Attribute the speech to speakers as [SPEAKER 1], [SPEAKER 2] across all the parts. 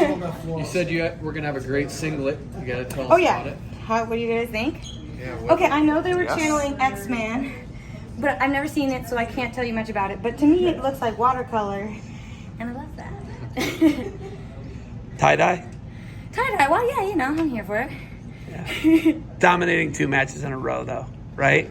[SPEAKER 1] You said we're gonna have a great singlet. You gotta tell us about it.
[SPEAKER 2] What do you guys think?
[SPEAKER 1] Yeah.
[SPEAKER 2] Okay, I know they were channeling X-Man, but I've never seen it, so I can't tell you much about it. But to me, it looks like watercolor, and I love that.
[SPEAKER 3] Tie-dye?
[SPEAKER 2] Tie-dye, well, yeah, you know, I'm here for it.
[SPEAKER 3] Yeah. Dominating 2 matches in a row, though, right?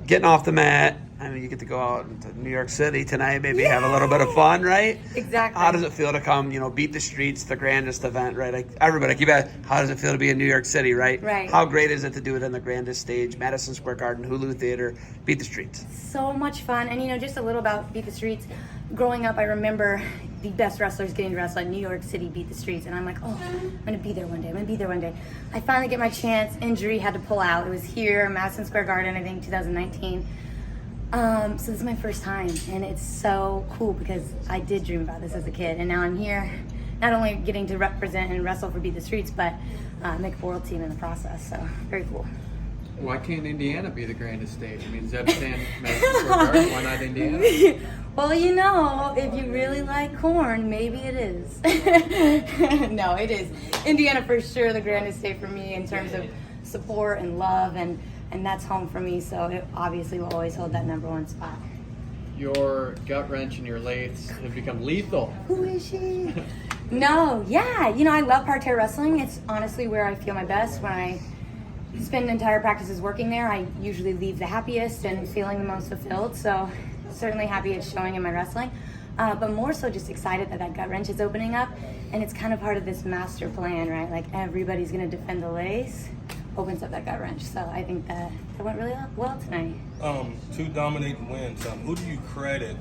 [SPEAKER 3] Getting off the mat. I mean, you get to go out into New York City tonight, maybe have a little bit of fun, right?
[SPEAKER 2] Exactly.
[SPEAKER 3] How does it feel to come, beat the streets, the grandest event, right? Like everybody, keep asking, how does it feel to be in New York City, right?
[SPEAKER 2] Right.
[SPEAKER 3] How great is it to do it in the grandest stage, Madison Square Garden, Hulu Theater, beat the streets?
[SPEAKER 2] So much fun. And, just a little about Beat the Streets. Growing up, I remember the best wrestlers getting to wrestle at New York City Beat the Streets. And I'm like, oh, I'm going to be there one day. I finally get my chance. Injury, had to pull out. It was here, Madison Square Garden, I think 2019. So this is my first time, and it's so cool because I did dream about this as a kid, and now I'm here, not only getting to represent and wrestle for Beat the Streets, but make a world team in the process. So very cool.
[SPEAKER 1] Why can't Indiana be the grandest stage? I mean, Zeb stand Madison Square Garden. Why not Indiana?
[SPEAKER 2] Well, if you really like corn, maybe it is. No, it is. Indiana for sure the grandest state for me in terms of support and love, and that's home for me, so it obviously will always hold that #1 spot.
[SPEAKER 1] Your gut wrench and your lathes have become lethal.
[SPEAKER 2] Who is she? No, yeah, I love parterre wrestling. It's honestly where I feel my best. When I spend entire practices working there, I usually leave the happiest and feeling the most fulfilled, so certainly happy it's showing in my wrestling. But more so just excited that gut wrench is opening up, and it's kind of part of this master plan, right? Like everybody's gonna defend the lace, opens up that gut wrench. So I think that went really well tonight.
[SPEAKER 4] 2 dominating wins. Who do you credit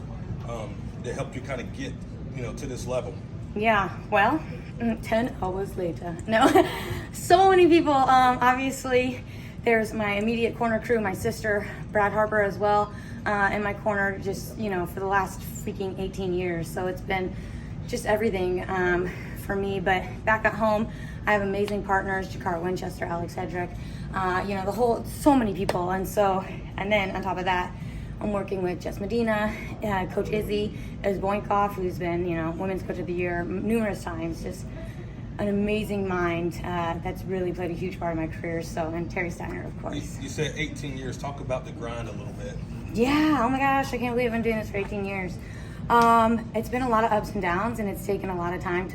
[SPEAKER 4] that helped you kind of get, to this level?
[SPEAKER 2] Yeah, well, 10 hours later. No, so many people. Obviously, there's my immediate corner crew, my sister, Brad Harper as well, in my corner just, for the last freaking 18 years. So it's been just everything for me. But back at home, I have amazing partners, Jakara Winchester, Alex Hedrick, so many people. And then on top of that, I'm working with Jess Medina, Coach Izzy, Boinkoff, who's been, Women's Coach of the Year numerous times. Just an amazing mind that's really played a huge part of my career. And Terry Steiner, of course.
[SPEAKER 4] You said 18 years. Talk about the grind a little bit.
[SPEAKER 2] Yeah, oh my gosh, I can't believe I've been doing this for 18 years. It's been a lot of ups and downs, and it's taken a lot of time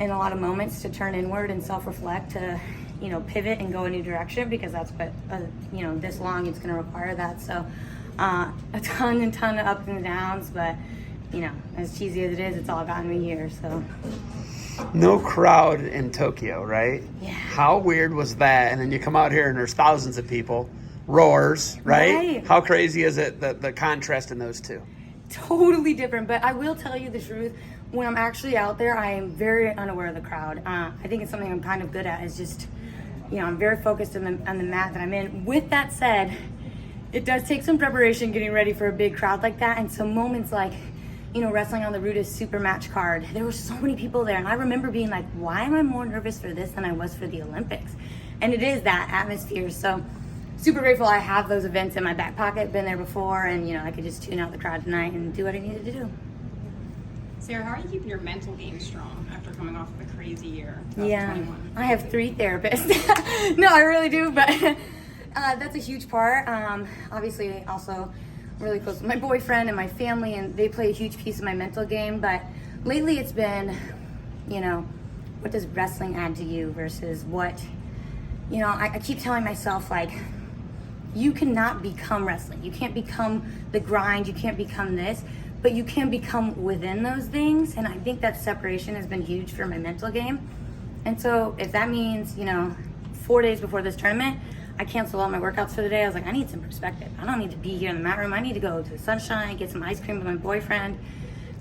[SPEAKER 2] and a lot of moments to turn inward and self-reflect, to pivot and go a new direction, because that's what this long it's going to require that. So a ton of ups and downs, but as cheesy as it is, it's all gotten me here. So
[SPEAKER 3] no crowd in Tokyo, right?
[SPEAKER 2] Yeah.
[SPEAKER 3] How weird was that? And then you come out here and there's thousands of people, roars, right? How crazy is it, the contrast in those two?
[SPEAKER 2] Totally different, but I will tell you the truth. When I'm actually out there, I am very unaware of the crowd. I think it's something I'm kind of good at, is just, I'm very focused on the mat that I'm in. With that said, it does take some preparation getting ready for a big crowd like that. And so moments like, wrestling on the Rudis Super Match card, there were so many people there. And I remember being like, why am I more nervous for this than I was for the Olympics? And it is that atmosphere. So super grateful I have those events in my back pocket, been there before, and I could just tune out the crowd tonight and do what I needed to do.
[SPEAKER 5] Sarah, how are you keeping your mental game strong after coming off of a crazy year?
[SPEAKER 2] Yeah,
[SPEAKER 5] 21?
[SPEAKER 2] I have 3 therapists. No, I really do, but that's a huge part. Obviously, also really close with my boyfriend and my family, and they play a huge piece of my mental game. But lately it's been, what does wrestling add to you versus what, I keep telling myself, like, you cannot become wrestling. You can't become the grind. You can't become this. But you can become within those things, and I think that separation has been huge for my mental game. And so if that means, 4 days before this tournament, I canceled all my workouts for the day. I was like, I need some perspective. I don't need to be here in the mat room. I need to go to the sunshine, get some ice cream with my boyfriend.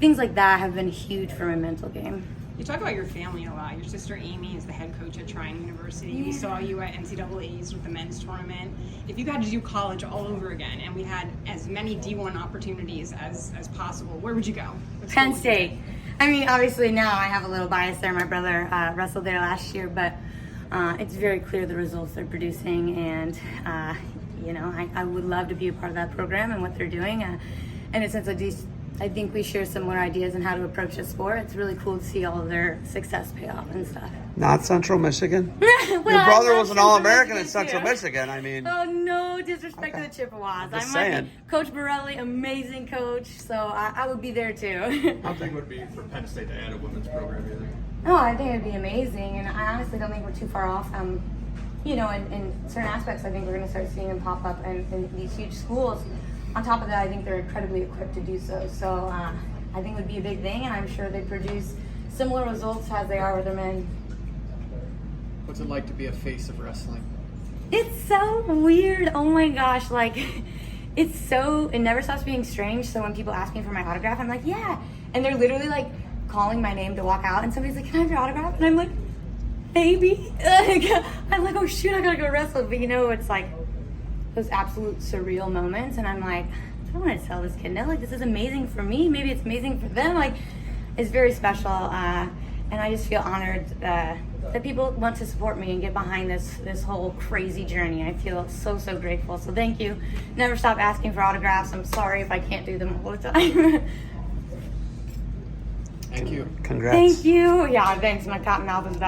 [SPEAKER 2] Things like that have been huge for my mental game.
[SPEAKER 5] You talk about your family a lot. Your sister Amy is the head coach at Trine University.
[SPEAKER 2] Yeah.
[SPEAKER 5] We saw you at NCAA's with the men's tournament. If you got to do college all over again and we had as many D1 opportunities as possible, where would you go?
[SPEAKER 2] Penn State. I mean, obviously now I have a little bias there. My brother wrestled there last year, but it's very clear the results they're producing, and I would love to be a part of that program and what they're doing. And since I I think we share similar ideas on how to approach the sport. It's really cool to see all of their success pay off and stuff.
[SPEAKER 3] Not Central Michigan.
[SPEAKER 2] Well,
[SPEAKER 3] Your brother
[SPEAKER 2] I'm
[SPEAKER 3] was an
[SPEAKER 2] from
[SPEAKER 3] All-American in
[SPEAKER 2] Michigan,
[SPEAKER 3] Central
[SPEAKER 2] too.
[SPEAKER 3] Michigan. I mean,
[SPEAKER 2] Oh, no disrespect to the Chippewas.
[SPEAKER 3] just
[SPEAKER 2] I might
[SPEAKER 3] saying.
[SPEAKER 2] be Coach Borelli, amazing coach, so I would be there too.
[SPEAKER 1] How big would it be for Penn State to add a women's program, you think?
[SPEAKER 2] Oh, I think it'd be amazing, and I honestly don't think we're too far off. You know, in certain aspects, I think we're going to start seeing them pop up in these huge schools. On top of that, I think they're incredibly equipped to do so. So I think it would be a big thing, and I'm sure they produce similar results as they are with their men.
[SPEAKER 1] What's it like to be a face of wrestling?
[SPEAKER 2] It's so weird. Oh my gosh, like it never stops being strange. So when people ask me for my autograph, I'm like, yeah. And they're literally like calling my name to walk out, and somebody's like, can I have your autograph? And I'm like, maybe. I'm like, oh shoot, I gotta go wrestle. But you know, it's like those absolute surreal moments, and I'm like, I don't want to tell this kid no, like this is amazing for me. Maybe it's amazing for them. Like it's very special, and I just feel honored that people want to support me and get behind this whole crazy journey. I feel so grateful. So thank you. Never stop asking for autographs. I'm sorry if I can't do them all the time.
[SPEAKER 1] Thank you.
[SPEAKER 3] Congrats.
[SPEAKER 2] Thank you. Yeah, thanks. My cotton mouth is about